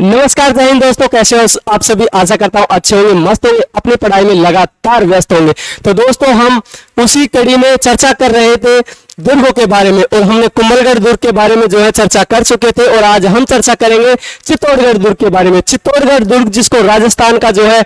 नमस्कार, जय हिंद दोस्तों। कैसे हो आप सभी? आशा करता हूँ अच्छे होंगे, मस्त होंगे, अपनी पढ़ाई में लगातार व्यस्त होंगे। तो दोस्तों, हम उसी कड़ी में चर्चा कर रहे थे दुर्गों के बारे में, और हमने कुंभलगढ़ दुर्ग के बारे में जो है चर्चा कर चुके थे। और आज हम चर्चा करेंगे चित्तौड़गढ़ दुर्ग के बारे में। चित्तौड़गढ़ दुर्ग, जिसको राजस्थान का जो है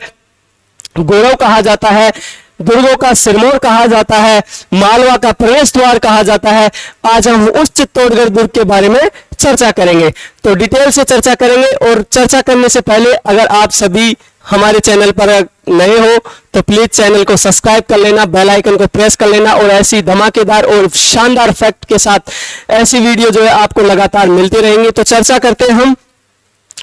गौरव कहा जाता है, दुर्गों का सिरमौर कहा जाता है, मालवा का प्रवेश द्वार कहा जाता है, आज हम उस चित्तौड़गढ़ दुर्ग के बारे में चर्चा करेंगे। तो डिटेल से चर्चा करेंगे। और चर्चा करने से पहले, अगर आप सभी हमारे चैनल पर नए हो तो प्लीज चैनल को सब्सक्राइब कर लेना, बेल आइकन को प्रेस कर लेना, और ऐसी धमाकेदार और शानदार फैक्ट के साथ ऐसी वीडियो जो है आपको लगातार मिलती रहेंगी। तो चर्चा करते हैं हम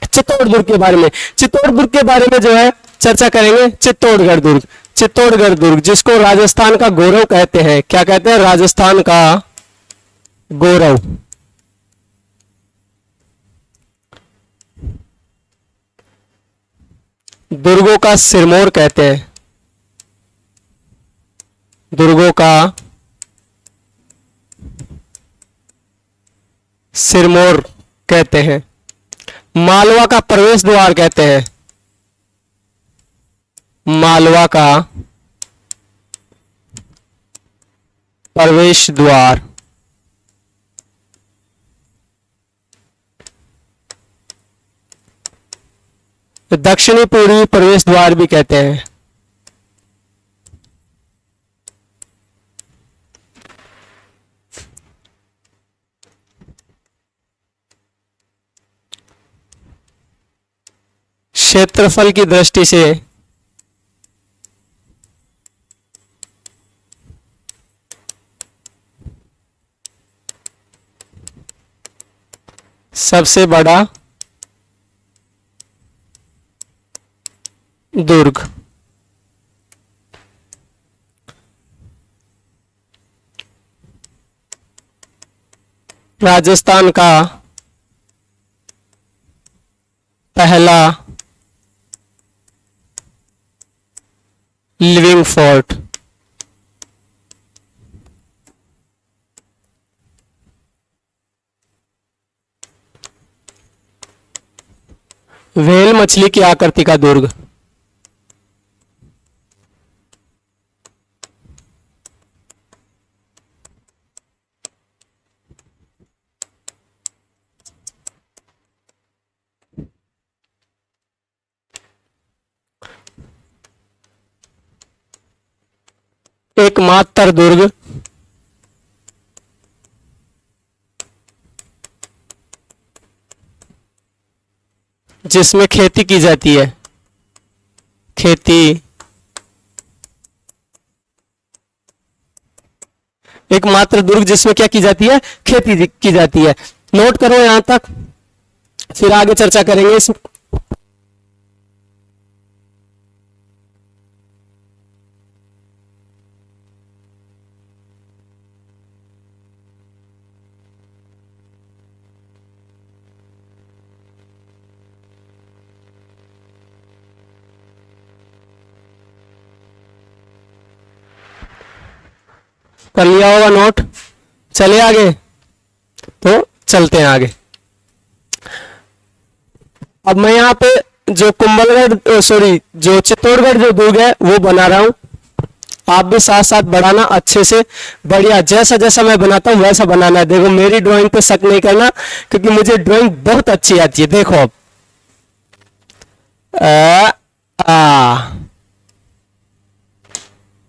चित्तौड़ दुर्ग के बारे में। चित्तौड़ दुर्ग के बारे में जो है चर्चा करेंगे। चित्तौड़गढ़ दुर्ग, चित्तौड़गढ़ दुर्ग, जिसको राजस्थान का गौरव कहते हैं। क्या कहते हैं? राजस्थान का गौरव। दुर्गों का सिरमौर कहते हैं, दुर्गों का सिरमौर कहते हैं। मालवा का प्रवेश द्वार कहते हैं, मालवा का प्रवेश द्वार। दक्षिणी पूर्वी प्रवेश द्वार भी कहते हैं। क्षेत्रफल की दृष्टि से सबसे बड़ा दुर्ग। राजस्थान का पहला लिविंग फोर्ट। व्हेल मछली की आकृति का दुर्ग। एकमात्र दुर्ग जिसमें खेती की जाती है, खेती। एकमात्र दुर्ग जिसमें क्या की जाती है? खेती की जाती है। नोट करो यहां तक, फिर आगे चर्चा करेंगे इस। कर लिया होगा नोट? चले आगे, तो चलते हैं आगे। अब मैं यहाँ पे जो कुंभलगढ़ जो चित्तौड़गढ़ जो दुर्ग है वो बना रहा हूं। आप भी साथ साथ बढ़ाना, अच्छे से बढ़िया, जैसा जैसा मैं बनाता हूं वैसा बनाना है। देखो, मेरी ड्राइंग पे शक नहीं करना, क्योंकि मुझे ड्राइंग बहुत अच्छी आती है। देखो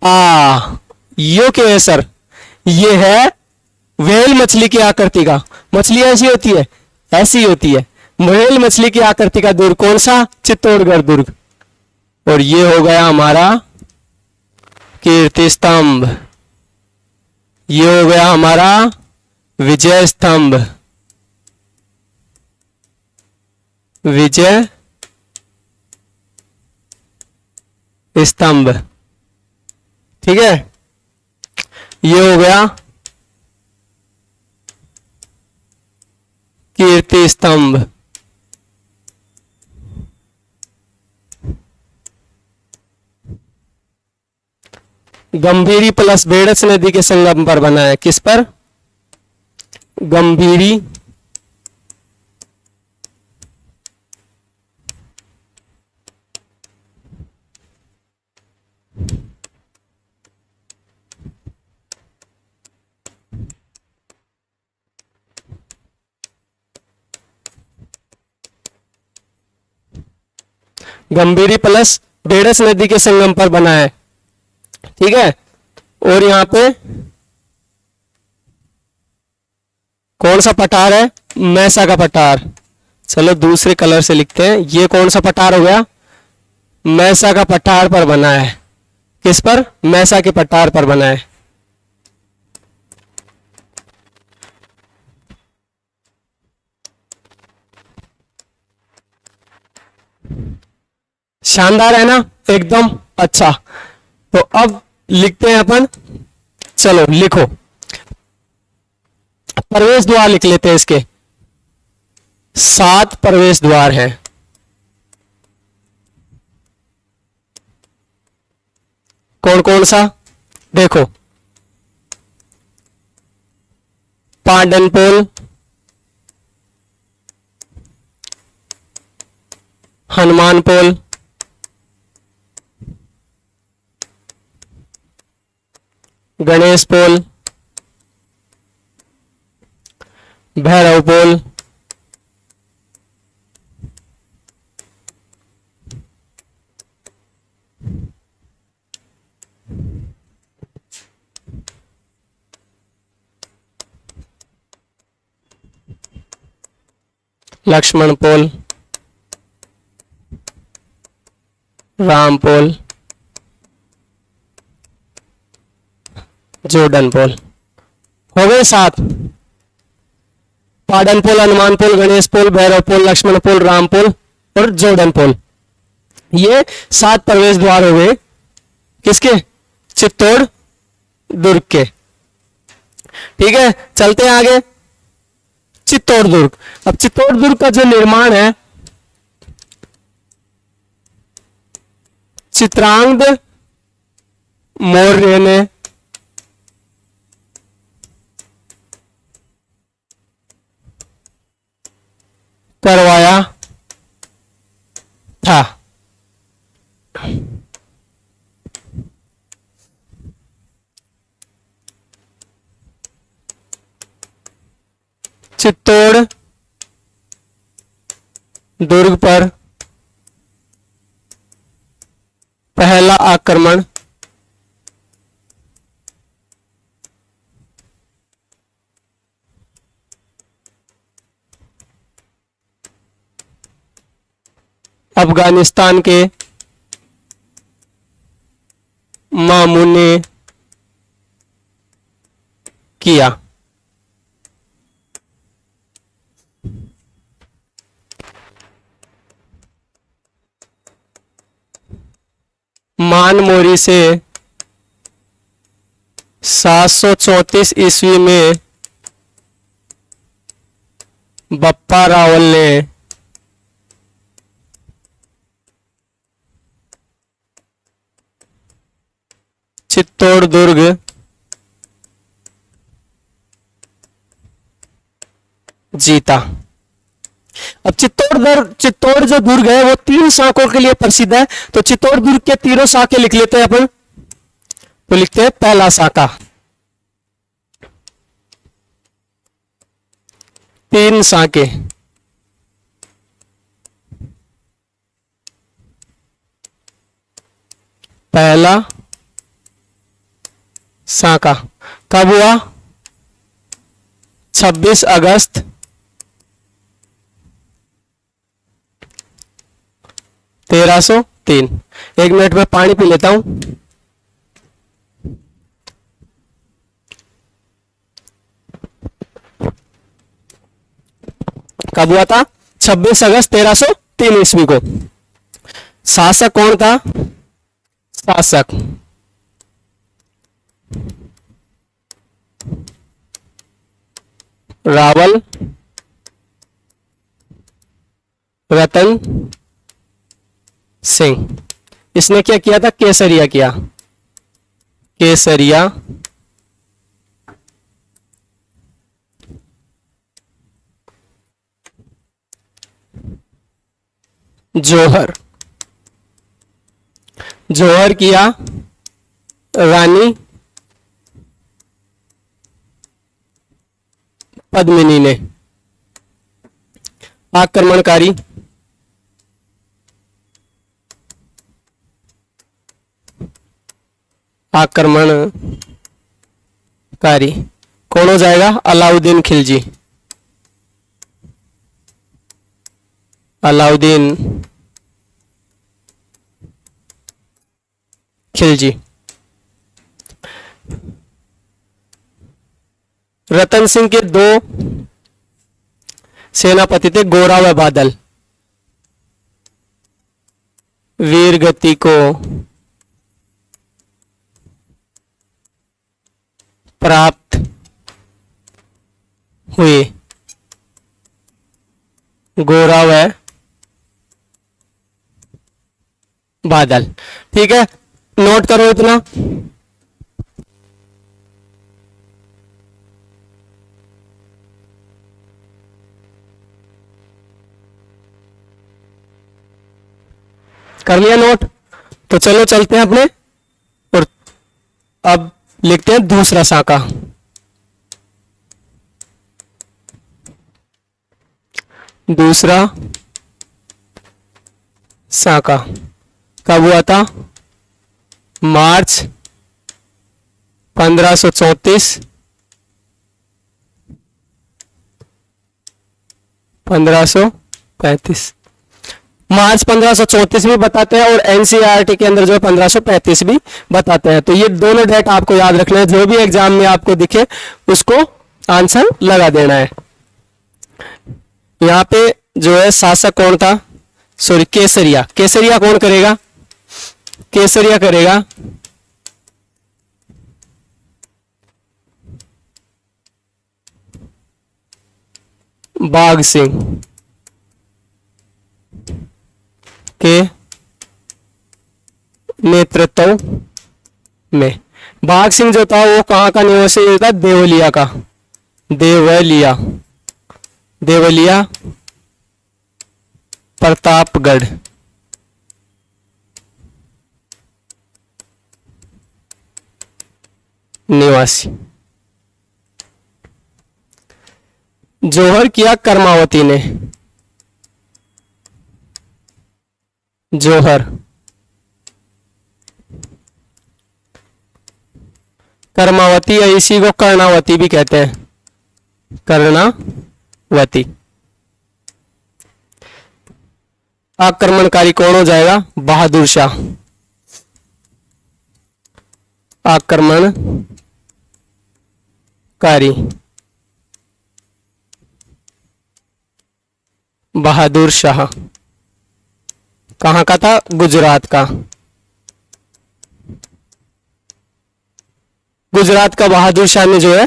अब यो क्यों है सर? ये है व्हेल मछली की आकृति का। मछली ऐसी होती है, ऐसी होती है। व्हेल मछली की आकृति का दुर्ग कौन सा? चित्तौड़गढ़ दुर्ग। और ये हो गया हमारा कीर्ति स्तंभ, ये हो गया हमारा विजय स्तंभ, विजय स्तंभ। ठीक है, ये हो गया कीर्ति स्तंभ। गंभीरी प्लस बेड़स नदी के संगम पर बना है। किस पर? गंभीरी गंभीरी प्लस ढेढ़स नदी के संगम पर बना है, ठीक है। और यहां पे कौन सा पठार है, मैसा का पठार। चलो दूसरे कलर से लिखते हैं, ये कौन सा पठार हो गया, मैसा का पठार पर बना है। किस पर, मैसा के पठार पर बना है। शानदार है ना, एकदम अच्छा। तो अब लिखते हैं अपन, चलो लिखो, प्रवेश द्वार लिख लेते हैं इसके। 7 प्रवेश द्वार हैं। कौन कौन सा, देखो, पांडनपोल, हनुमानपोल, गणेशपोल, भैरवपोल, लक्ष्मणपोल, रामपोल, जोर्डनपोल। हो गए 7, पाडनपोल, हनुमानपोल, गणेशपोल, भैरवपोल, लक्ष्मणपोल, रामपोल और जोर्डनपोल। ये 7 प्रवेश द्वार हो गए, किसके, चित्तौड़ दुर्ग के, ठीक है। चलते हैं आगे, चित्तौड़ दुर्ग। अब चित्तौड़ दुर्ग का जो निर्माण है, चित्रांगद मौर्य ने करवाया था। चित्तौड़ दुर्ग पर पहला आक्रमण अफगानिस्तान के मामून ने किया। मानमोरी से 734 ईस्वी में बप्पा रावल ने चित्तौड़ दुर्ग जीता। अब चित्तौड़ जो दुर्ग है वो 3 शाखों के लिए प्रसिद्ध है। तो चित्तौड़ दुर्ग के तीनों शाखे लिख लेते हैं अपन। तो लिखते हैं पहला शाखा, 3 शाखे, पहला शाखा कब हुआ, 26 अगस्त 1303। 1 मिनट में पानी पी लेता हूं। कब हुआ था, 26 अगस्त 1303 ईस्वी को। शासक कौन था, शासक रावल रतन सिंह। इसने क्या किया था, केसरिया किया, केसरिया जौहर, जौहर किया रानी पद्मिनी ने। आक्रमणकारी आक्रमणकारी कौन हो जाएगा? अलाउद्दीन खिलजी। अलाउद्दीन खिलजी। रतन सिंह के दो सेनापति थे, गोरा व बादल। वीर गति को प्राप्त हुए, गोरा व बादल। ठीक है, नोट करो इतना। कर लिया नोट? तो चलो चलते हैं अपने, और अब लिखते हैं दूसरा साका। दूसरा साका कब हुआ था? मार्च 1534 1535। मार्च 1534 भी बताते हैं और एनसीईआरटी के अंदर जो है 1535 भी बताते हैं। तो ये दोनों डेट आपको याद रखना है, जो भी एग्जाम में आपको दिखे उसको आंसर लगा देना है। यहाँ पे जो है शासक कौन था? सॉरी, केसरिया। केसरिया कौन करेगा? केसरिया करेगा बाघ सिंह के नेतृत्व में। बाघ सिंह जो था वो कहाँ का निवासी था? देवलिया का। देवलिया, देवलिया प्रतापगढ़ निवासी। जोहर किया कर्मावती ने। जोहर कर्मावती, या इसी को कर्णावती भी कहते हैं, कर्णावती। आक्रमणकारी कौन हो जाएगा? बहादुर शाह। आक्रमणकारी बहादुर शाह कहाँ का था? गुजरात का। गुजरात का बहादुर शाह ने जो है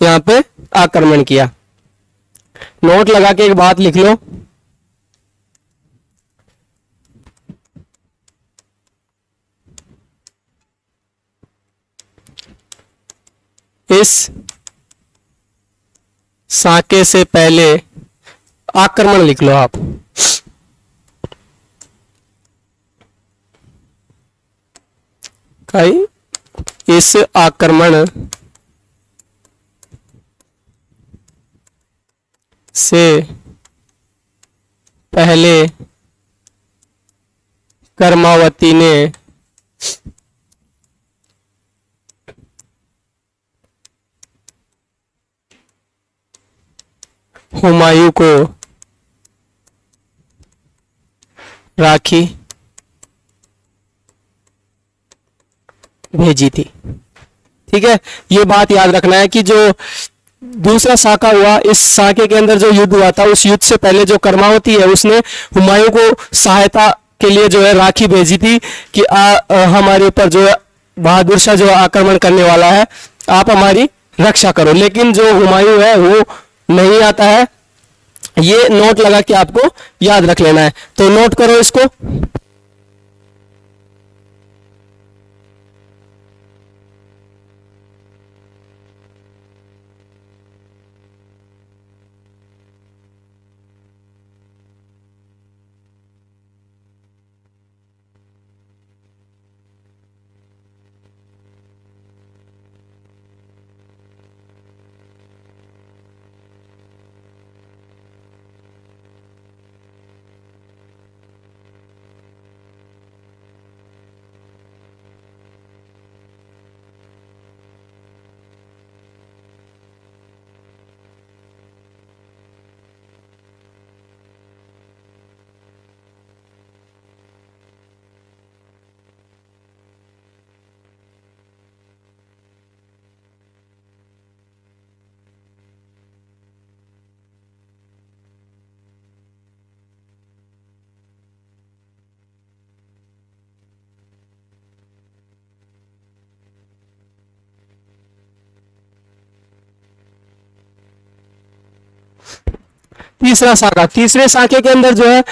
यहाँ पे आक्रमण किया। नोट लगा के एक बात लिख लो, इस साके से पहले आक्रमण लिख लो आप। कई इस आक्रमण से पहले कर्मावती ने हुमायूं को राखी भेजी थी। ठीक है, ये बात याद रखना है कि जो दूसरा साका हुआ, इस साके के अंदर जो युद्ध हुआ था, उस युद्ध से पहले जो कर्मावती है उसने हुमायूं को सहायता के लिए जो है राखी भेजी थी कि हमारे ऊपर जो है बहादुर शाह जो आक्रमण करने वाला है, आप हमारी रक्षा करो। लेकिन जो हुमायूं है वो नहीं आता है। ये नोट लगा के आपको याद रख लेना है। तो नोट करो इसको। तीसरा साका, तीसरे साके के अंदर जो है,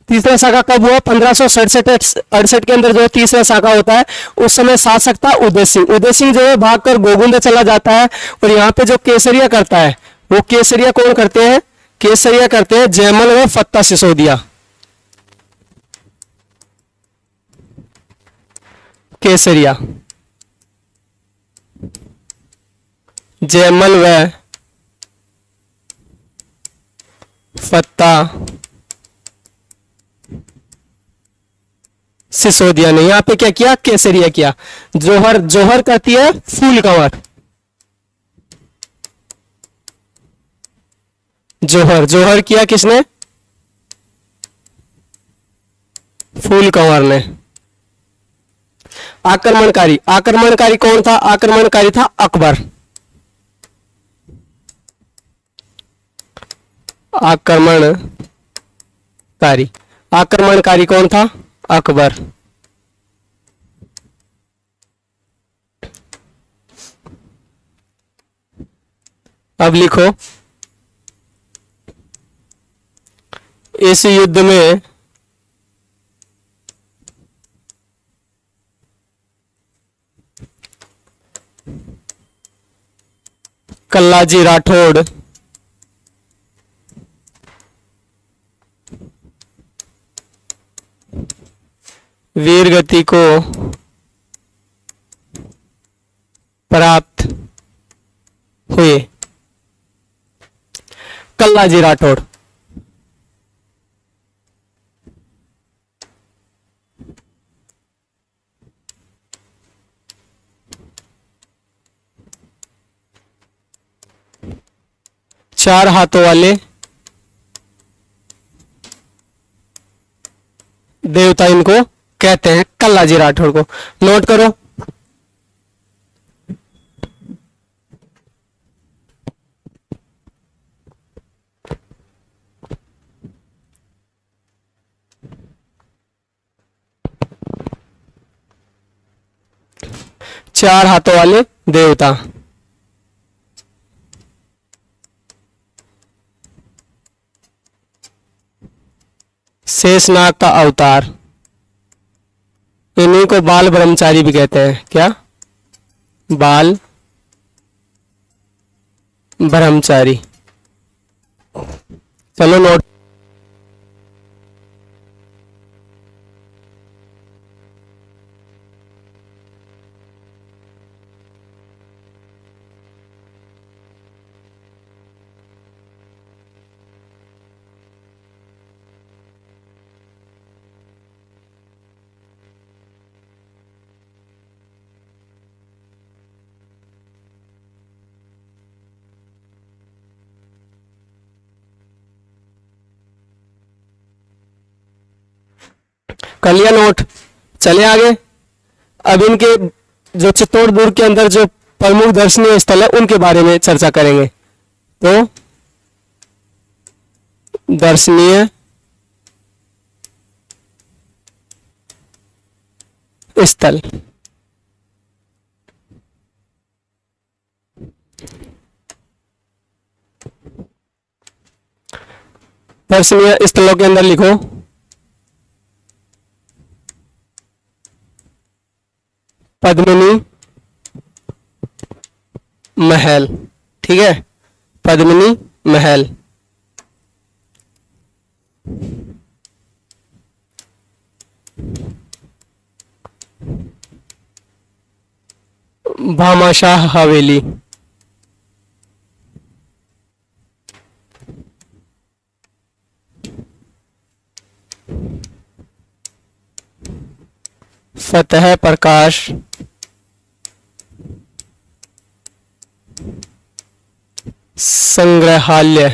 तीसरा साका कब हुआ? 1567 के अंदर जो है तीसरा साका होता है। उस समय शासक था उदय सिंह। उदय सिंह जो है भागकर गोगुंदा चला जाता है, और यहाँ पे जो केसरिया करता है, वो केसरिया कौन करते हैं? केसरिया करते हैं जयमल व फत्ता सिसोदिया। केसरिया जयमल व फत्ता सिसोदिया ने यहां पे क्या किया? केसरिया किया। जोहर, जोहर कहती है फूल कंवर। जोहर, जोहर किया किसने? फूल कंवर ने। आक्रमणकारी, आक्रमणकारी कौन था? आक्रमणकारी था अकबर। आक्रमणकारी, आक्रमणकारी कौन था? अकबर। अब लिखो, इस युद्ध में कल्लाजी राठौड़ वीरगति को प्राप्त हुए। कल्लाजी राठौड़, चार हाथों वाले देवता इनको कहते हैं, कल्लाजी राठौड़ को। नोट करो, चार हाथों वाले देवता। शेषनाग का अवतार, इन्हीं को बाल ब्रह्मचारी भी कहते हैं। क्या? बाल ब्रह्मचारी। चलो नोट, कर लिया नोट? चले आगे। अब इनके जो चित्तौड़ दुर्ग के अंदर जो प्रमुख दर्शनीय स्थल है उनके बारे में चर्चा करेंगे। तो दर्शनीय स्थल, दर्शनीय स्थलों के अंदर लिखो पद्मिनी महल। ठीक है, पद्मिनी महल, भामाशाह हवेली, फतेह प्रकाश संग्रहालय,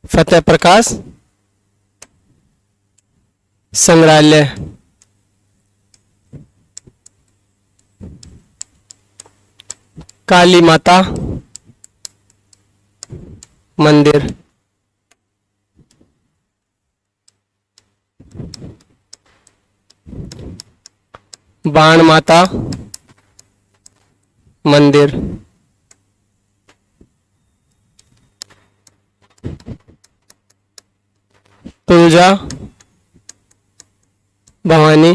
फतेह प्रकाश संग्रहालय, काली माता मंदिर, बाण माता मंदिर, तुलजा भवानी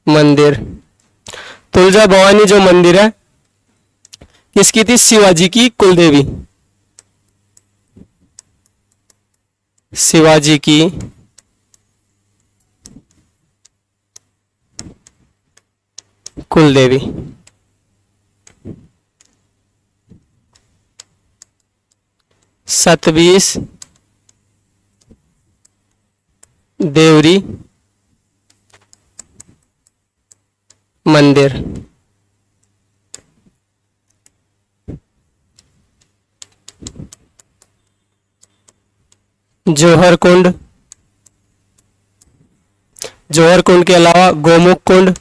मंदिर। तुलजा भवानी जो मंदिर है किसकी थी? शिवाजी की कुलदेवी, शिवाजी की कुलदेवी। सतबीस देवरी मंदिर। जौहर कुंड, जौहर कुंड के अलावा गोमुख कुंड,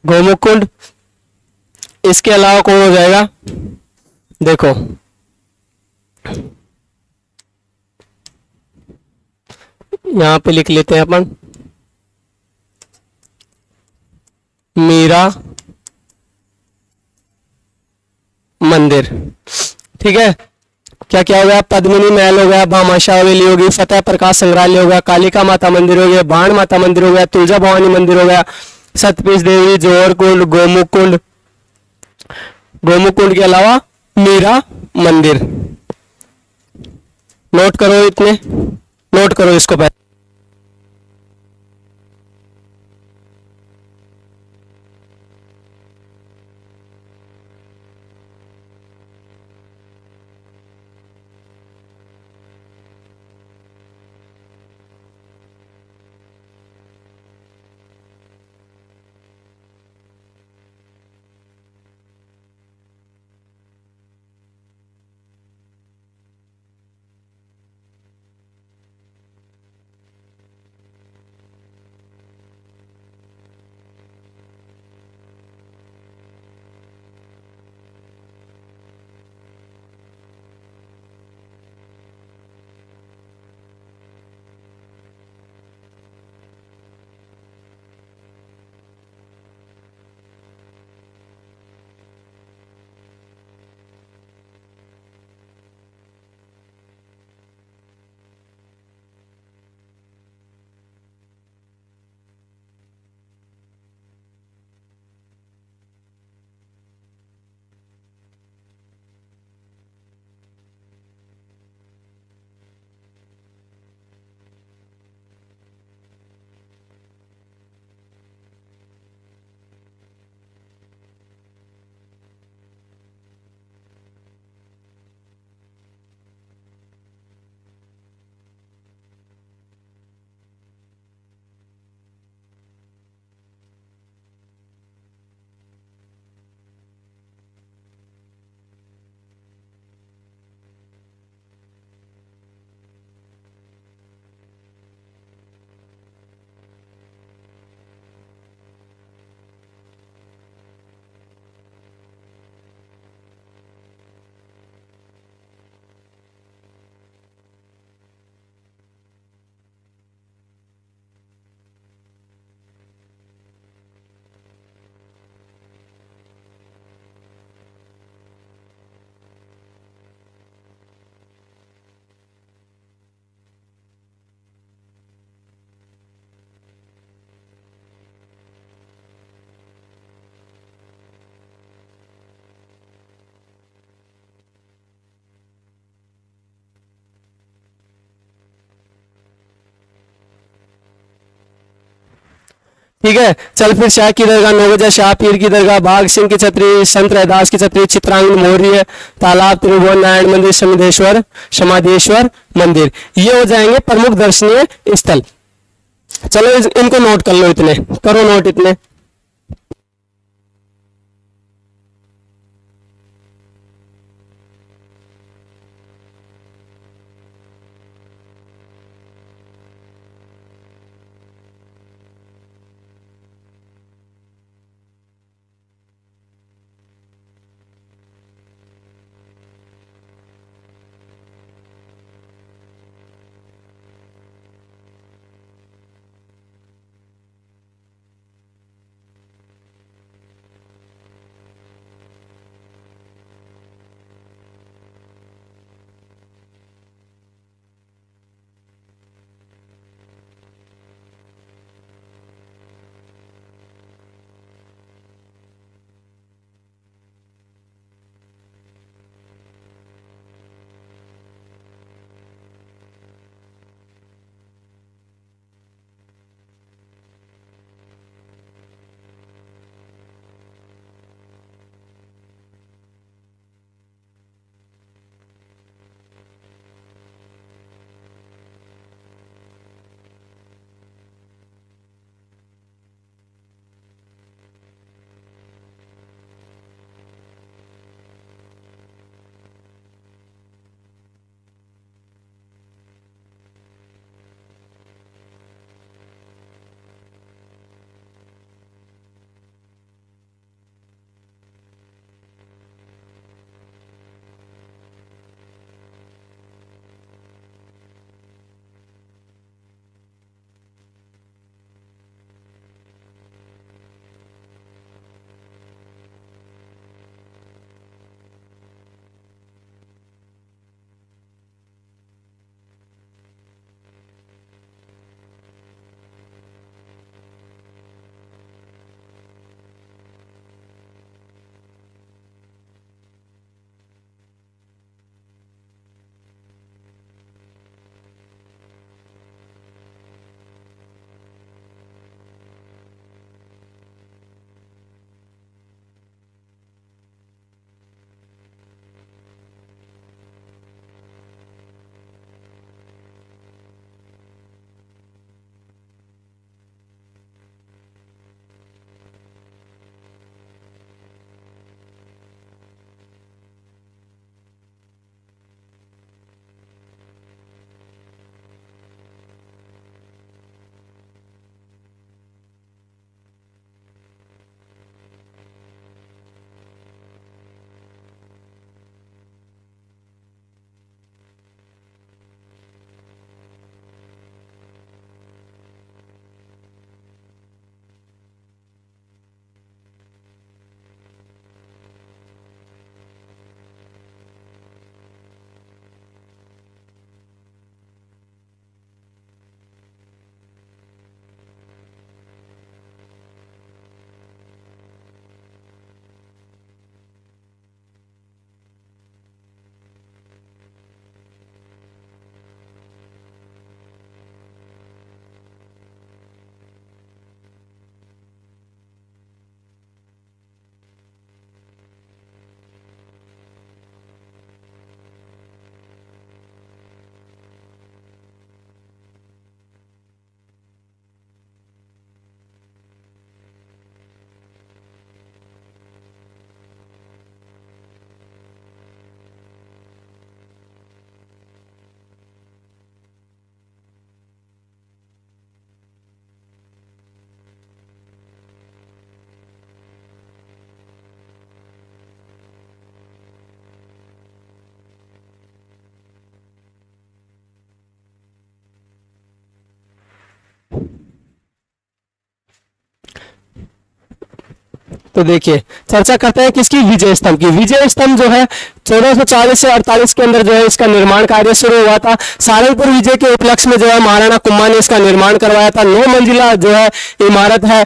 गोमुख कुंड। इसके अलावा कौन हो जाएगा? देखो यहां पे लिख लेते हैं अपन, मीरा मंदिर। ठीक है, क्या क्या हो गया? पद्मिनी महल हो गया, भामाशाह हवेली हो गई, फतेह प्रकाश संग्रहालय हो गया, कालिका माता मंदिर हो गया, बाण माता मंदिर हो गया, तुलजा भवानी मंदिर हो गया, सतपीस देवी, जौहर कुंड, गोमुख कुंड, गोमुख कुंड के अलावा मीरा मंदिर। नोट करो, इतने नोट करो इसको पहले। ठीक है, चल फिर शाह की दरगाह, नौगजा शाह पीर की दरगाह, बाघ सिंह की छतरी, संत रैदास की छतरी, चित्रांगन मोहरी है, तालाब, त्रिभुवन नारायण मंदिर, समिधेश्वर समाधेश्वर मंदिर, ये हो जाएंगे प्रमुख दर्शनीय स्थल। चलो इनको नोट कर लो, इतने करो नोट इतने। तो देखिए चर्चा करते हैं किसकी, विजय स्तंभ की। विजय स्तंभ जो है 1440 से 48 के अंदर जो है इसका निर्माण कार्य शुरू हुआ था। सारंगपुर विजय के उपलक्ष्य में जो है महाराणा कुंभा ने इसका निर्माण करवाया था। 9 मंजिला जो है इमारत है,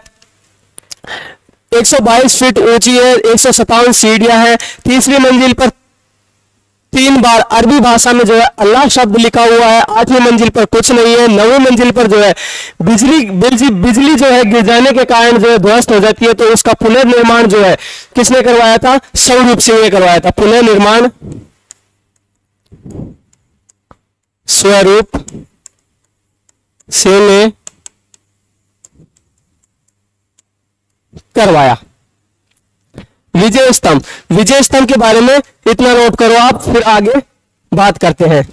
122 फीट ऊंची है, 157 सीढ़ियां हैं। तीसरी मंजिल पर 3 बार अरबी भाषा में जो है अल्लाह शब्द लिखा हुआ है। 8वीं मंजिल पर कुछ नहीं है। 9वीं मंजिल पर जो है बिजली जो है गिर जाने के कारण जो है ध्वस्त हो जाती है, तो उसका पुनर्निर्माण जो है किसने करवाया था, स्वरूप सिंह ने करवाया था। पुनर्निर्माण स्वरूप सिंह ने करवाया। विजय स्तंभ, विजय स्तंभ के बारे में इतना नोट करो आप, फिर आगे बात करते हैं।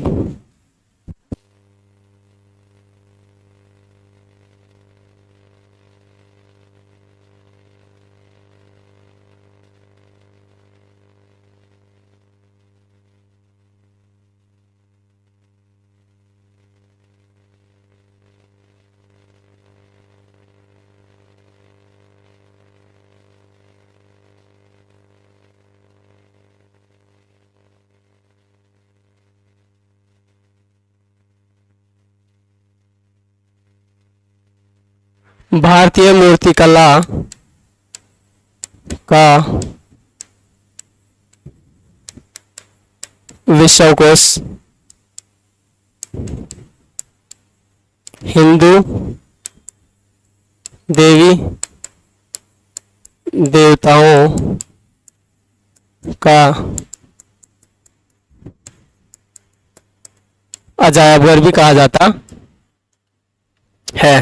भारतीय मूर्तिकला का विश्वकोश हिंदू देवी देवताओं का अजायबघर भी कहा जाता है।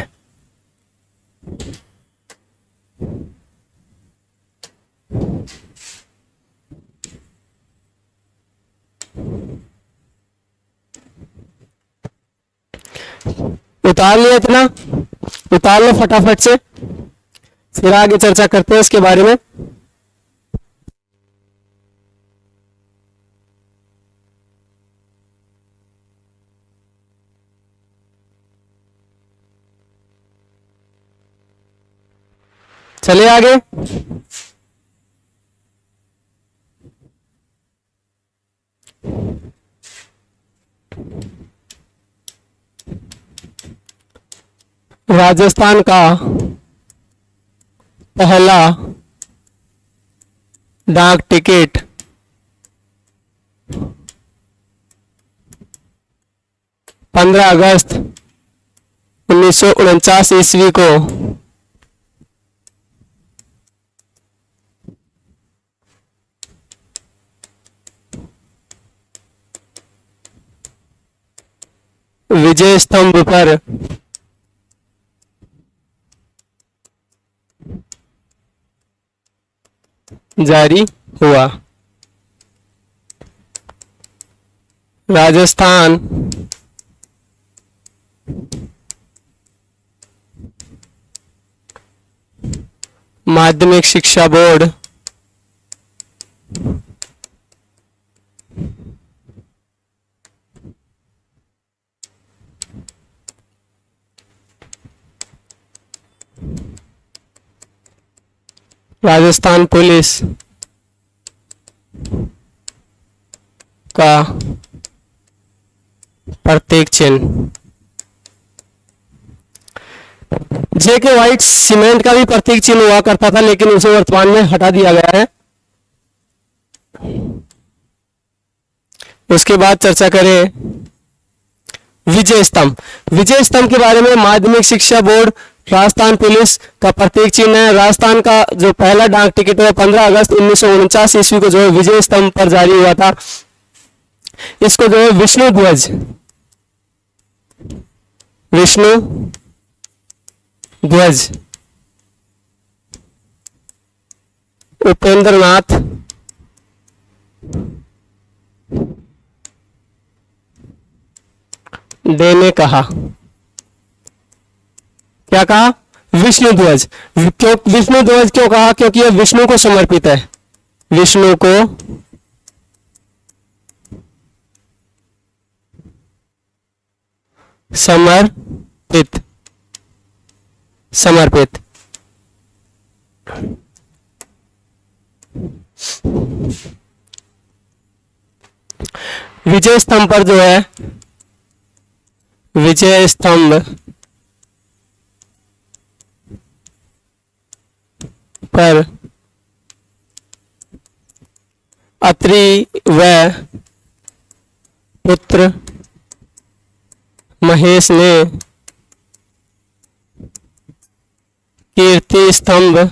उतार लिया इतना, उतार लो फटाफट से, फिर आगे चर्चा करते हैं इसके बारे में। चलिए आगे। राजस्थान का पहला डाक टिकट 15 अगस्त 1949 ईस्वी को विजय स्तंभ पर जारी हुआ। राजस्थान माध्यमिक शिक्षा बोर्ड राजस्थान पुलिस का प्रतीक चिन्ह, जेके व्हाइट सीमेंट का भी प्रतीक चिन्ह हुआ करता था, लेकिन उसे वर्तमान में हटा दिया गया है। उसके बाद चर्चा करें विजय स्तंभ। विजय स्तंभ के बारे में माध्यमिक शिक्षा बोर्ड राजस्थान पुलिस का प्रतीक चिन्ह है। राजस्थान का जो पहला डाक टिकट है 15 अगस्त 1949 ईस्वी को जो है विजय स्तंभ पर जारी हुआ था। इसको जो है विष्णु ध्वज, विष्णु ध्वज उपेंद्र नाथ डे ने कहा। क्या कहा? विष्णु ध्वज। क्यों विष्णु ध्वज क्यों कहा? क्योंकि यह विष्णु को समर्पित है, विष्णु को समर्पित, समर्पित। विजय स्तंभ पर जो है, विजय स्तंभ पर अत्रि व पुत्र महेश ने कीर्ति स्तंभ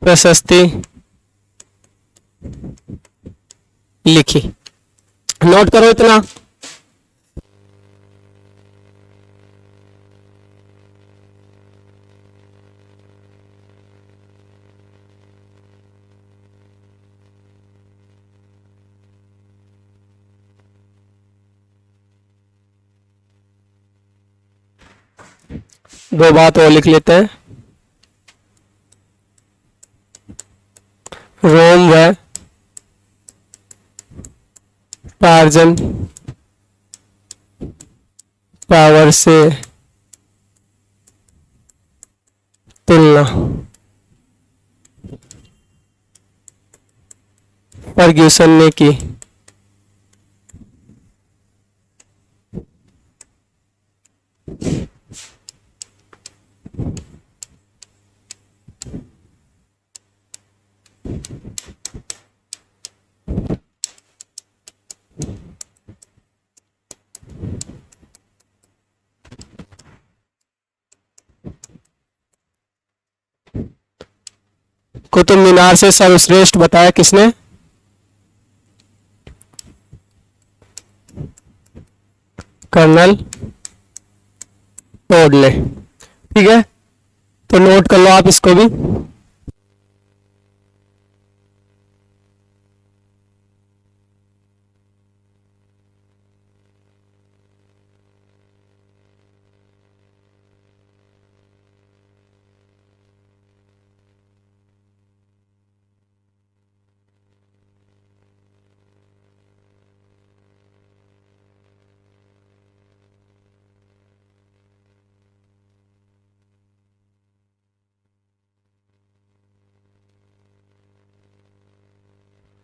प्रशस्ति लिखी। नोट करो इतना। दो बात और लिख लेते हैं। रोम व टार्जन पावर से तुलना फर्ग्यूसन ने की। कुतुब मीनार से सर्वश्रेष्ठ बताया किसने? कर्नल टोड ने। ठीक है, तो नोट कर लो आप इसको भी।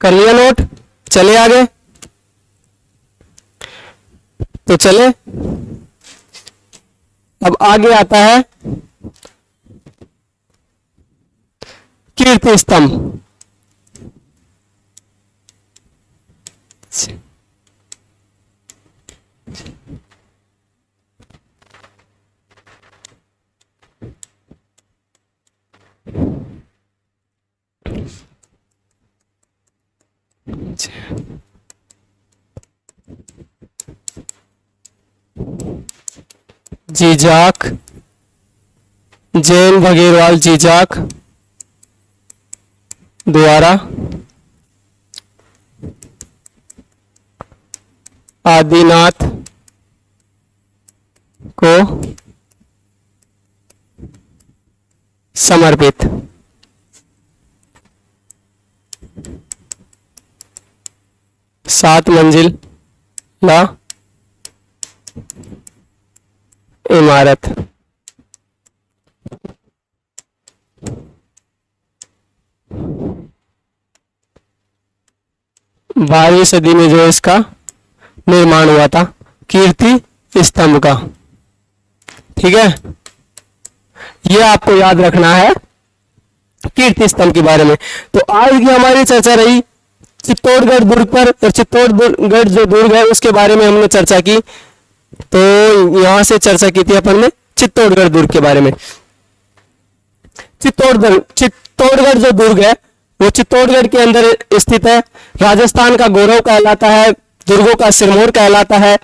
कर लिया नोट? चले आगे। तो चले, अब आगे आता है कीर्ति स्तंभ। जीजाक, जैन भगीरवाल जीजाक द्वारा आदिनाथ को समर्पित। सात मंजिल ला इमारत। बारहवीं सदी में जो इसका निर्माण हुआ था, कीर्ति स्तंभ का। ठीक है, ये आपको याद रखना है कीर्ति स्तंभ के बारे में। तो आज की हमारी चर्चा रही चित्तौड़गढ़ दुर्ग पर, और चित्तौड़गढ़ जो दुर्ग है उसके बारे में हमने चर्चा की। तो यहां से चर्चा की थी अपन ने चित्तौड़गढ़ दुर्ग के बारे में। चित्तौड़गढ़ जो दुर्ग है वो चित्तौड़गढ़ के अंदर स्थित है। राजस्थान का गौरव कहलाता है, दुर्गों का सिरमौर कहलाता है।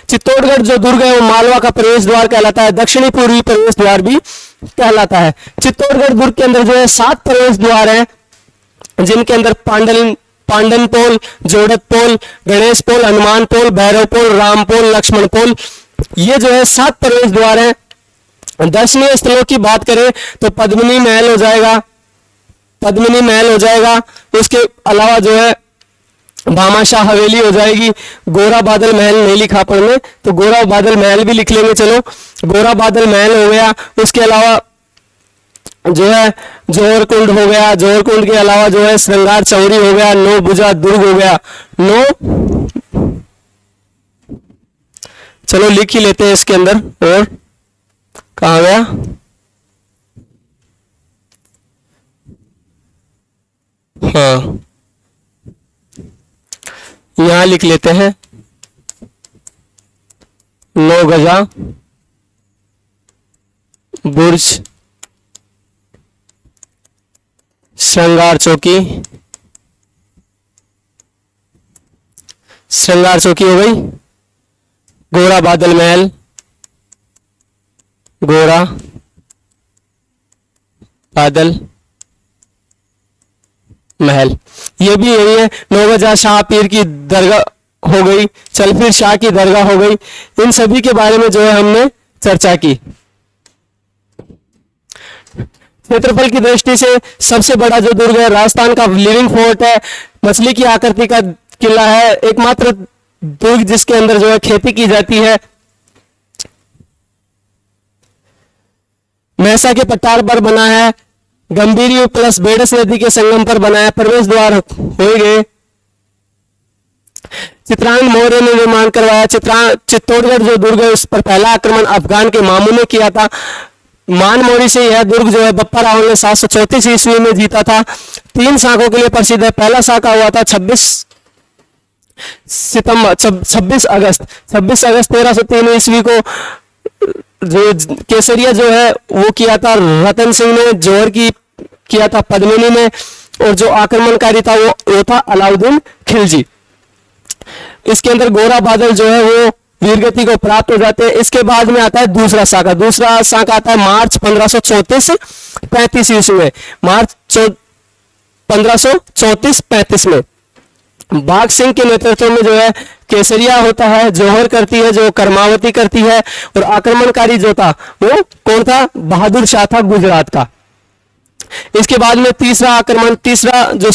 चित्तौड़गढ़ जो दुर्ग है वो मालवा का प्रवेश द्वार कहलाता है, दक्षिणी पूर्वी प्रवेश द्वार भी कहलाता है। चित्तौड़गढ़ दुर्ग के अंदर जो है 7 प्रवेश द्वार हैं, जिनके अंदर पांडन पोल, जोड़क पोल, गणेश पोल, हनुमान पोल, भैरव पोल, राम पोल, लक्ष्मण पोल, ये जो है 7 प्रवेश द्वार हैं। दर्शनीय स्थलों की बात करें तो पद्मिनी महल हो जाएगा, पद्मिनी महल हो जाएगा। उसके अलावा जो है भामाशाह हवेली हो जाएगी। गोरा बादल महल नहीं लिखा पढ़ने, तो गोरा बादल महल भी लिख लेंगे। चलो, गोरा बादल महल हो गया। उसके अलावा जो है जोहर कुंड हो गया। जोहर कुंड के अलावा जो है श्रृंगार चौरी हो गया। नौ भुजा दुर्ग हो गया। चलो लिख ही लेते हैं इसके अंदर। और कहा गया, हाँ यहां लिख लेते हैं 9 गजा बुर्ज, श्रृंगार चौकी, श्रृंगार चौकी हो गई। गोरा बादल महल, गोरा बादल महल, ये भी यही है। 9 गजा शाह पीर की दरगाह हो गई, चलफिर शाह की दरगाह हो गई। इन सभी के बारे में जो है हमने चर्चा की। क्षेत्रफल की दृष्टि से सबसे बड़ा जो दुर्ग है राजस्थान का लिविंग फोर्ट है, मछली की आकृति का किला है, एकमात्र दुर्ग जिसके अंदर जो है खेती की जाती है। महसा के पठार पर बना है, गंभीरी प्लस बेडस नदी के संगम पर बना है। प्रवेश द्वार हो गए। चित्रांग मौर्य ने निर्माण करवाया। चित्तौड़गढ़ जो दुर्ग है उस पर पहला आक्रमण अफगान के मामू ने किया था। मान मौर्य से यह दुर्ग जो है बप्पा रावल ने 734 ईस्वी में जीता था। 3 साखों के लिए प्रसिद्ध है। पहला साका हुआ था 26 अगस्त 1303 ईस्वी को। जो केसरिया जो है वो किया था रतन सिंह ने, जोहर की किया था पद्मिनी ने, और जो आक्रमणकारी था वो था अलाउद्दीन खिलजी। इसके अंदर गोरा बादल जो है वो वीरगति को प्राप्त हो जाते हैं। इसके बाद में आता है दूसरा साका। दूसरा साका आता है मार्च 1534-35 ईस्वी में। मार्च 1534-35 में बाघ सिंह के नेतृत्व में जो है केसरिया होता है, जोहर करती है, जो कर्मावती करती है, और आक्रमणकारी जो था वो कौन था? बहादुर शाह था गुजरात का। इसके बाद में तीसरा आक्रमण, तीसरा जो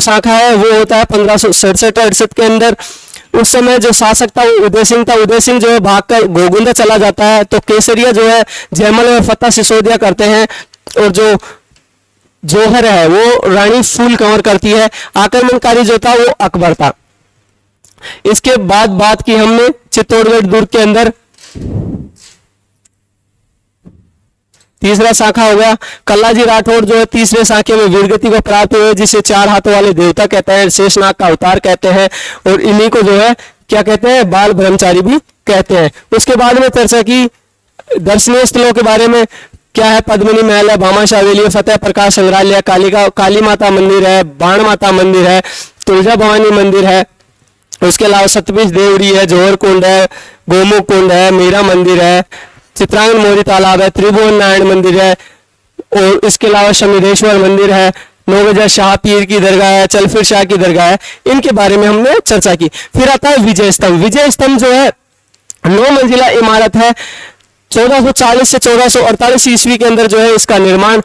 शाखा है वो होता है 1567-68 के अंदर। उस समय जो शासक था वो उदय सिंह था। उदय सिंह जो है भागकर गोगुंदा चला जाता है, तो केसरिया जो है जयमल और फतेह सिसोदिया करते हैं, और जो जोहर है वो रानी फूल कंवर करती है। आक्रमणकारी जो था वो अकबर था। इसके बाद बात की हमने चित्तौड़गढ़ दुर्ग के अंदर तीसरा शाखा हो गया। कल्लाजी राठौड़ जो है तीसरे शाखे में वीरगति को प्राप्त हुए, जिसे 4 हाथों वाले देवता कहते हैं, शेषनाग का अवतार कहते हैं, और इन्हीं को जो है क्या कहते हैं? बाल ब्रह्मचारी भी कहते हैं। उसके बाद में चर्चा की दर्शनीय स्थलों के बारे में। क्या है? पद्मिनी महल है, भामाशाह हवेली है, फतेह प्रकाश संग्रहालय, काली माता मंदिर है, बाण माता मंदिर है, तुलजा भवानी मंदिर है। उसके अलावा सतपीठ देवरी है, जोहर कुंड है, गोमुख कुंड है, मीरा मंदिर है, चित्रांगन मौर्य तालाब है, त्रिभुवन नारायण मंदिर है, और इसके अलावा शमीरेश्वर मंदिर है, 9 गजा शाह पीर की दरगाह है, चलफिर शाह की दरगाह है। इनके बारे में हमने चर्चा की। फिर आता है विजय स्तंभ। विजय स्तंभ जो है 9 मंजिला इमारत है। 1440 से 1448 ईस्वी के अंदर जो है इसका निर्माण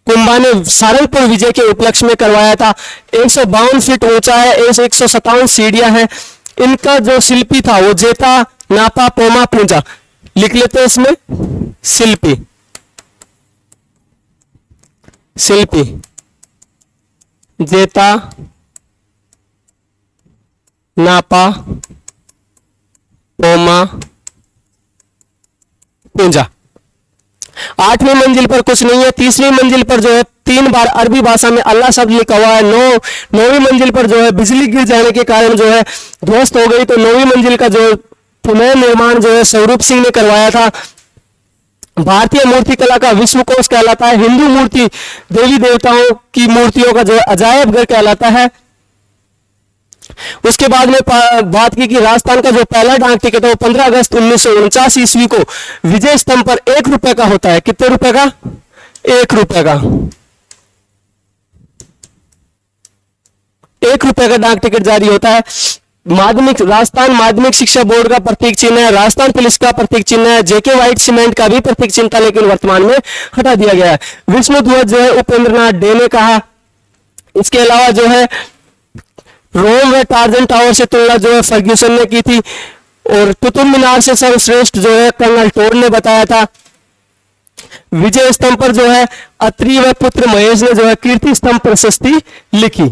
कुंभा ने सारंगपुर विजय के उपलक्ष्य में करवाया था। 152 फीट ऊंचा है, 157 सीढ़ियां हैं। इनका जो शिल्पी था वो जेता नापा पोमा पूंजा, लिख लेते हैं इसमें शिल्पी जेता नापा पोमा पूंजा। 8वीं मंजिल पर कुछ नहीं है। 3री मंजिल पर जो है 3 बार अरबी भाषा में अल्लाह शब्द लिखा हुआ है। 9वीं मंजिल पर जो है बिजली गिर जाने के कारण जो है ध्वस्त हो गई, तो 9वीं मंजिल का जो पुनर्निर्माण जो है स्वरूप सिंह ने करवाया था। भारतीय मूर्ति कला का विश्व कोश कहलाता है। हिंदू मूर्ति देवी देवताओं की मूर्तियों का जो है अजायब घर कहलाता है। उसके बाद में बात की कि राजस्थान का जो पहला डाक टिकट है वो 15 अगस्त 1949 ईस्वी को विजय स्तंभ पर 1 रुपए का होता है। कितने रुपए का? 1 रुपए का। 1 रुपए का डाक टिकट जारी होता है। माध्यमिक राजस्थान माध्यमिक शिक्षा बोर्ड का प्रतीक चिन्ह है, राजस्थान पुलिस का प्रतीक चिन्ह है, जेके व्हाइट सीमेंट का भी प्रतीक चिन्ह था लेकिन वर्तमान में हटा दिया गया है। विष्णु ध्वज जो है उपेंद्रनाथ डे ने कहा। इसके अलावा जो है रोम व टार्जन टावर से तुलना जो है फर्ग्यूसन ने की थी, और कुतुब मीनार से सर्वश्रेष्ठ जो है कर्नल टोर ने बताया था। विजय स्तंभ पर जो है अत्रि व पुत्र महेश ने जो है कीर्ति स्तंभ प्रशस्ति लिखी।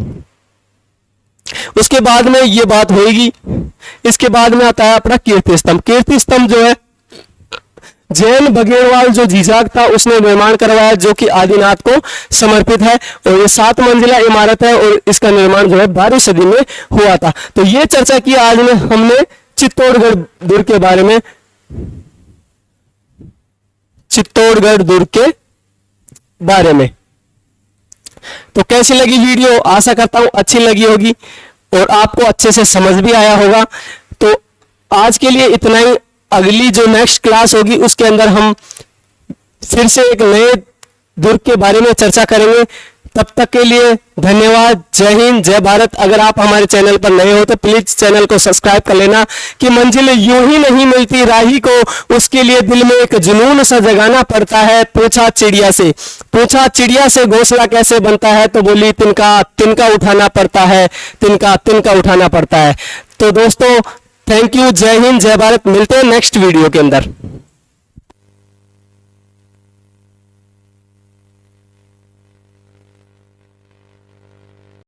उसके बाद में ये बात होगी। इसके बाद में आता है अपना कीर्ति स्तंभ। कीर्ति स्तंभ जो है जैन बघेलवाल जो जीजाग था उसने निर्माण करवाया, जो कि आदिनाथ को समर्पित है, और ये 7 मंजिला इमारत है और इसका निर्माण जो है 12वीं सदी में हुआ था। तो ये चर्चा की आज में हमने चित्तौड़गढ़ दुर्ग के बारे में, चित्तौड़गढ़ दुर्ग के बारे में। तो कैसी लगी वीडियो? आशा करता हूं अच्छी लगी होगी और आपको अच्छे से समझ भी आया होगा। तो आज के लिए इतना ही। अगली जो नेक्स्ट क्लास होगी उसके अंदर हम फिर से एक नए दुर्ग के बारे में चर्चा करेंगे। तब तक के लिए धन्यवाद। जय हिंद, जय भारत। अगर आप हमारे चैनल पर नए हो तो प्लीज चैनल को सब्सक्राइब कर लेना कि मंजिल यूं ही नहीं मिलती राही को, उसके लिए दिल में एक जुनून सा जगाना पड़ता है। पूछा चिड़िया से, पूछा चिड़िया से घोंसला कैसे बनता है, तो बोली तिनका तिनका उठाना पड़ता है, तिनका तिनका उठाना पड़ता है। तो दोस्तों थैंक यू, जय हिंद, जय भारत। मिलते हैं नेक्स्ट वीडियो के अंदर।